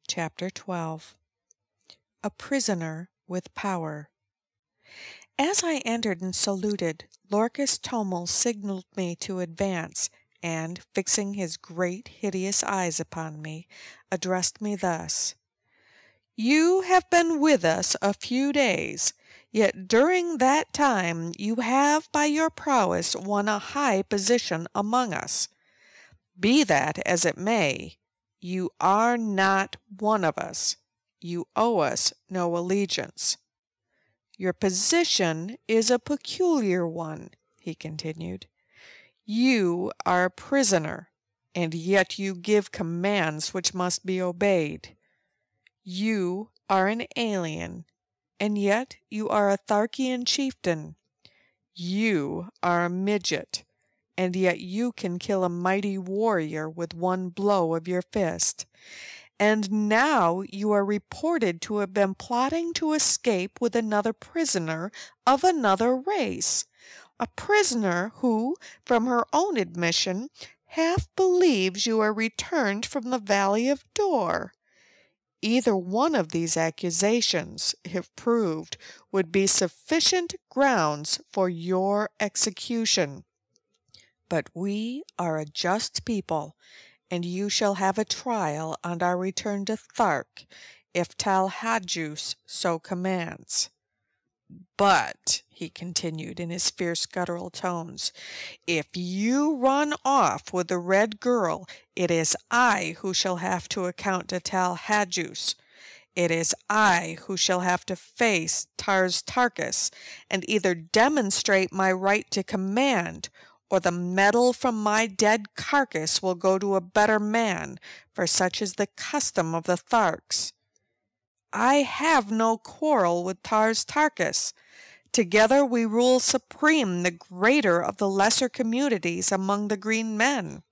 Chapter 12. A Prisoner with Power. As I entered and saluted, Lorcas Tomel signaled me to advance, and, fixing his great hideous eyes upon me, addressed me thus: "You have been with us a few days, yet during that time you have by your prowess won a high position among us. Be that as it may, you are not one of us. You owe us no allegiance. Your position is a peculiar one," he continued. "You are a prisoner, and yet you give commands which must be obeyed. You are an alien, and yet you are a Tharkian chieftain. You are a midget, and yet you can kill a mighty warrior with one blow of your fist. And now you are reported to have been plotting to escape with another prisoner of another race, a prisoner who, from her own admission, half believes you are returned from the Valley of Dor. Either one of these accusations, if proved, would be sufficient grounds for your execution. But we are a just people, and you shall have a trial on our return to Clarke, if Talhadjus so commands. But," he continued in his fierce guttural tones, "if you run off with the red girl, it is I who shall have to account to Talhadjus. It is I who shall have to face Tarkas, and either demonstrate my right to command, or the metal from my dead carcass will go to a better man, for such is the custom of the Tharks. I have no quarrel with Tarkas. Together we rule supreme the greater of the lesser communities among the green men.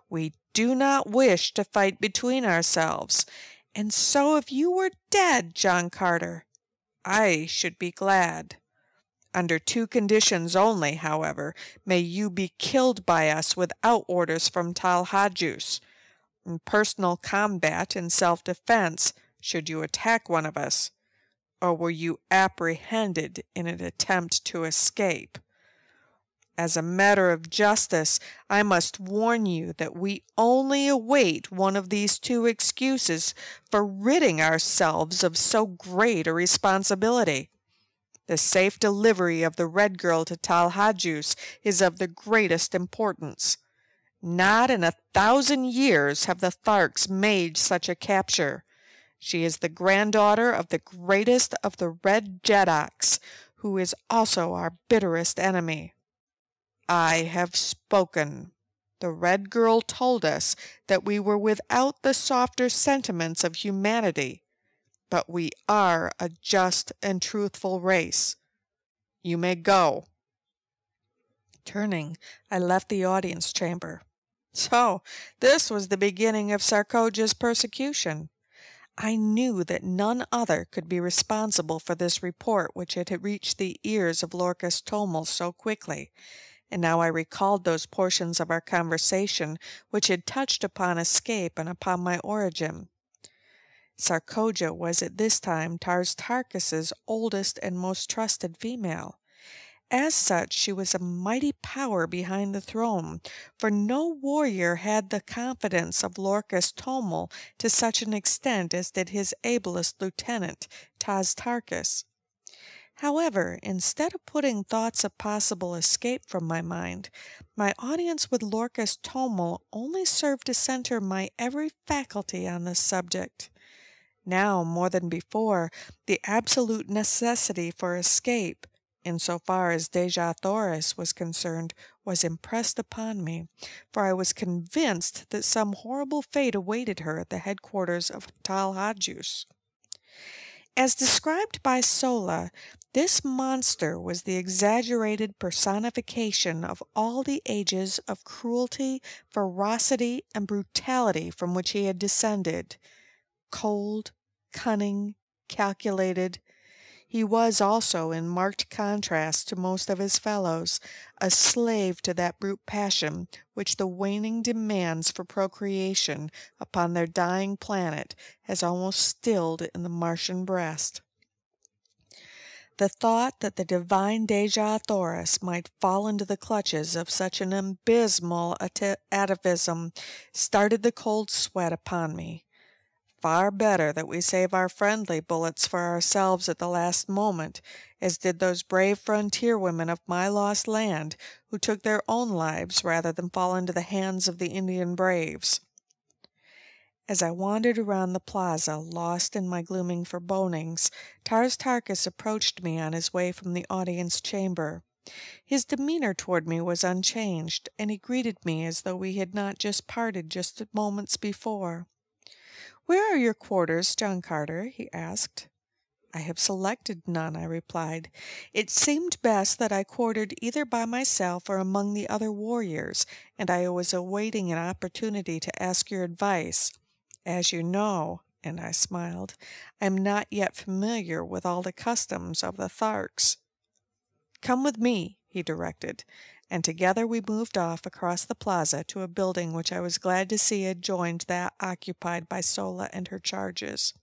We do not wish to fight between ourselves, and so if you were dead, John Carter, I should be glad. Under two conditions only, however, may you be killed by us without orders from Talhadjus: in personal combat and self-defense, should you attack one of us, or were you apprehended in an attempt to escape. As a matter of justice, I must warn you that we only await one of these two excuses for ridding ourselves of so great a responsibility. The safe delivery of the red girl to Talhadjus is of the greatest importance. Not in 1,000 years have the Tharks made such a capture. She is the granddaughter of the greatest of the Red Jeddaks, who is also our bitterest enemy. I have spoken. The red girl told us that we were without the softer sentiments of humanity, but we are a just and truthful race. You may go." Turning, I left the audience chamber. So, this was the beginning of Sarkoja's persecution. I knew that none other could be responsible for this report which had reached the ears of Lorcas Tomel so quickly, and now I recalled those portions of our conversation which had touched upon escape and upon my origin. Sarkoja was at this time Tarkas's oldest and most trusted female. As such, she was a mighty power behind the throne, for no warrior had the confidence of Lorcas Tomel to such an extent as did his ablest lieutenant, Tarkas. However, instead of putting thoughts of possible escape from my mind, my audience with Lorcas Tomel only served to center my every faculty on this subject. Now, more than before, the absolute necessity for escape, insofar as Dejah Thoris was concerned, was impressed upon me, for I was convinced that some horrible fate awaited her at the headquarters of Talhadjus. As described by Sola, this monster was the exaggerated personification of all the ages of cruelty, ferocity, and brutality from which he had descended. Cold, cunning, calculated, He was also, in marked contrast to most of his fellows, a slave to that brute passion which the waning demands for procreation upon their dying planet has almost stilled in the Martian breast. The thought that the divine Dejah might fall into the clutches of such an abysmal atavism started the cold sweat upon me. Far better that we save our friendly bullets for ourselves at the last moment, as did those brave frontier women of my lost land, who took their own lives rather than fall into the hands of the Indian braves. As I wandered around the plaza, lost in my glooming forebodings, Tarkis approached me on his way from the audience chamber. His demeanor toward me was unchanged, and he greeted me as though we had not just parted just moments before. "Where are your quarters, John Carter?" he asked. "I have selected none," I replied. "It seemed best that I quartered either by myself or among the other warriors, and I was awaiting an opportunity to ask your advice. As you know," and I smiled, "I am not yet familiar with all the customs of the Tharks." "Come with me," he directed, and together we moved off across the plaza to a building which I was glad to see adjoined that occupied by Sola and her charges.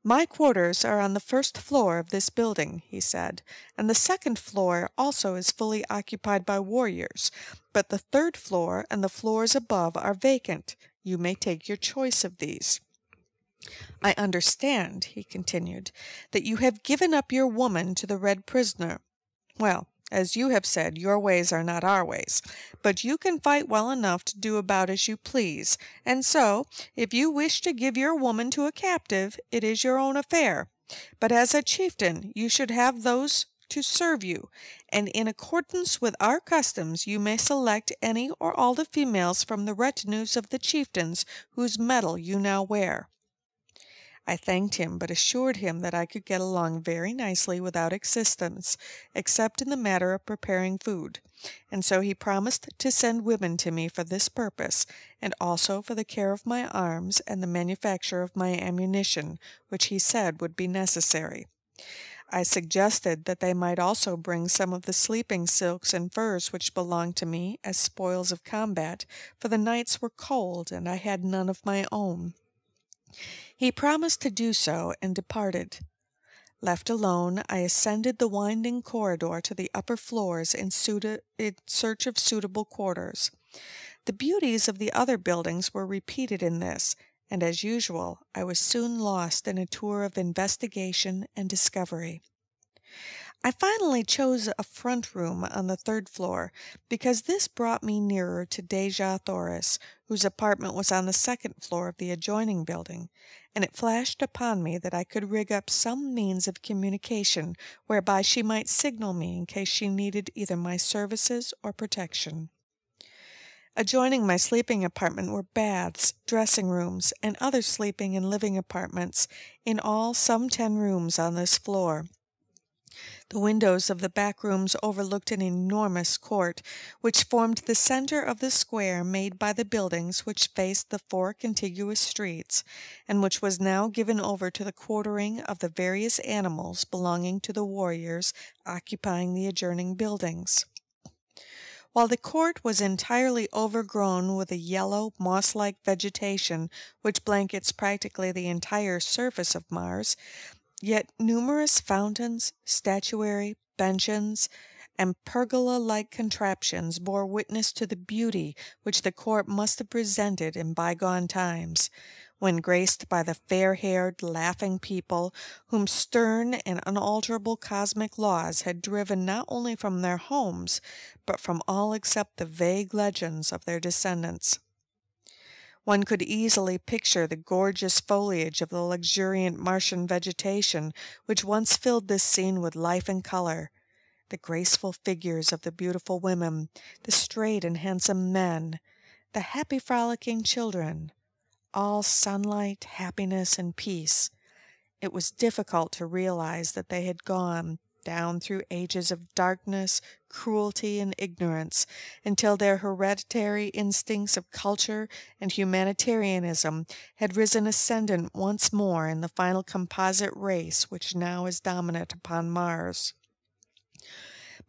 "My quarters are on the first floor of this building," he said, "and the second floor also is fully occupied by warriors, but the third floor and the floors above are vacant. You may take your choice of these. I understand," he continued, "that you have given up your woman to the Red Prisoner. Well, as you have said, your ways are not our ways, but you can fight well enough to do about as you please, and so, if you wish to give your woman to a captive, it is your own affair. But as a chieftain, you should have those to serve you, and in accordance with our customs, you may select any or all the females from the retinues of the chieftains whose metal you now wear." I thanked him, but assured him that I could get along very nicely without assistance, except in the matter of preparing food, and so he promised to send women to me for this purpose, and also for the care of my arms and the manufacture of my ammunition, which he said would be necessary. I suggested that they might also bring some of the sleeping silks and furs which belonged to me as spoils of combat, for the nights were cold and I had none of my own. He promised to do so and departed. Left alone, I ascended the winding corridor to the upper floors in search of suitable quarters. The beauties of the other buildings were repeated in this, and as usual, I was soon lost in a tour of investigation and discovery. I finally chose a front room on the third floor, because this brought me nearer to Dejah, whose apartment was on the second floor of the adjoining building, and it flashed upon me that I could rig up some means of communication whereby she might signal me in case she needed either my services or protection. Adjoining my sleeping apartment were baths, dressing rooms, and other sleeping and living apartments, in all some 10 rooms on this floor. The windows of the back rooms overlooked an enormous court, which formed the center of the square made by the buildings which faced the 4 contiguous streets, and which was now given over to the quartering of the various animals belonging to the warriors occupying the adjoining buildings. While the court was entirely overgrown with a yellow, moss-like vegetation which blankets practically the entire surface of Mars, yet numerous fountains, statuary, benches, and pergola-like contraptions bore witness to the beauty which the court must have presented in bygone times, when graced by the fair-haired, laughing people whom stern and unalterable cosmic laws had driven not only from their homes, but from all except the vague legends of their descendants. One could easily picture the gorgeous foliage of the luxuriant Martian vegetation which once filled this scene with life and color, the graceful figures of the beautiful women, the straight and handsome men, the happy frolicking children, all sunlight, happiness, and peace. It was difficult to realize that they had gone, down through ages of darkness, cruelty, and ignorance, until their hereditary instincts of culture and humanitarianism had risen ascendant once more in the final composite race which now is dominant upon Mars.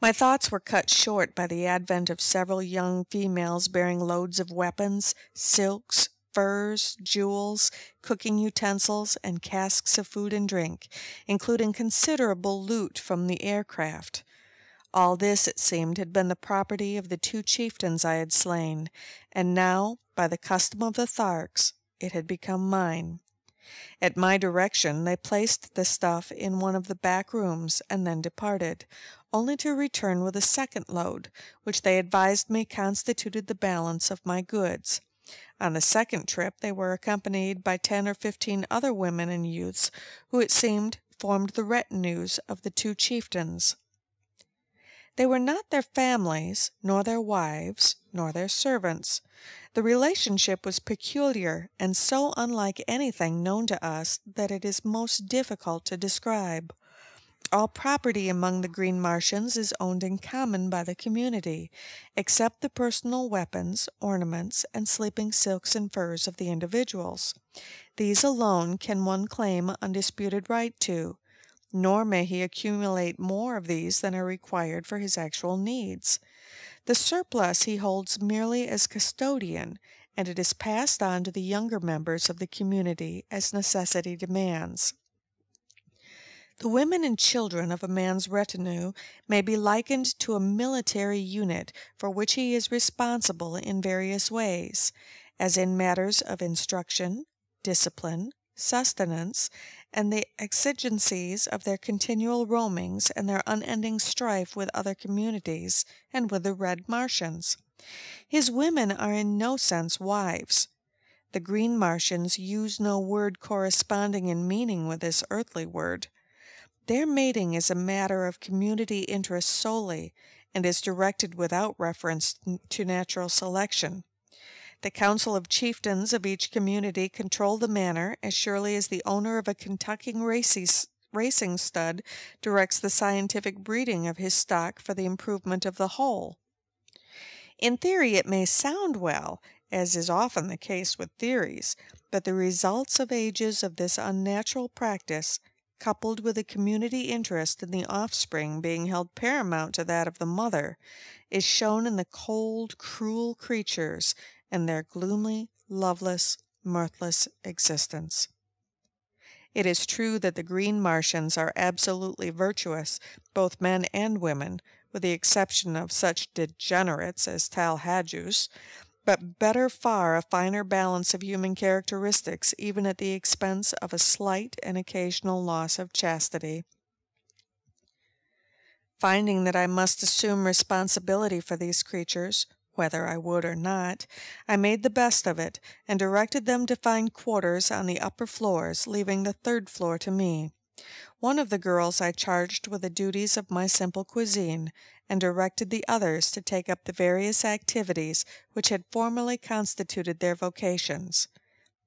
My thoughts were cut short by the advent of several young females bearing loads of weapons, silks, furs, jewels, cooking utensils, and casks of food and drink, including considerable loot from the aircraft. All this, it seemed, had been the property of the 2 chieftains I had slain, and now, by the custom of the Clarkes, it had become mine. At my direction, they placed the stuff in one of the back rooms and then departed, only to return with a second load, which they advised me constituted the balance of my goods. On the second trip they were accompanied by 10 or 15 other women and youths, who, it seemed, formed the retinues of the 2 chieftains. They were not their families, nor their wives, nor their servants. The relationship was peculiar, and so unlike anything known to us that it is most difficult to describe. All property among the Green Martians is owned in common by the community, except the personal weapons, ornaments, and sleeping silks and furs of the individuals. These alone can one claim undisputed right to, nor may he accumulate more of these than are required for his actual needs. The surplus he holds merely as custodian, and it is passed on to the younger members of the community as necessity demands. The women and children of a man's retinue may be likened to a military unit for which he is responsible in various ways, as in matters of instruction, discipline, sustenance, and the exigencies of their continual roamings and their unending strife with other communities and with the Red Martians. His women are in no sense wives. The Green Martians use no word corresponding in meaning with this earthly word. Their mating is a matter of community interest solely, and is directed without reference to natural selection. The council of chieftains of each community control the manner as surely as the owner of a Kentucky racing stud directs the scientific breeding of his stock for the improvement of the whole. In theory it may sound well, as is often the case with theories, but the results of ages of this unnatural practice, coupled with a community interest in the offspring being held paramount to that of the mother, is shown in the cold, cruel creatures and their gloomy, loveless, mirthless existence. It is true that the Green Martians are absolutely virtuous, both men and women, with the exception of such degenerates as Talhadjus, but better far a finer balance of human characteristics, even at the expense of a slight and occasional loss of chastity. Finding that I must assume responsibility for these creatures, whether I would or not, I made the best of it, and directed them to find quarters on the upper floors, leaving the 3rd floor to me. One of the girls I charged with the duties of my simple cuisine, and directed the others to take up the various activities which had formerly constituted their vocations.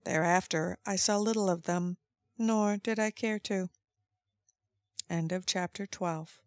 Thereafter I saw little of them, nor did I care to. End of chapter 12.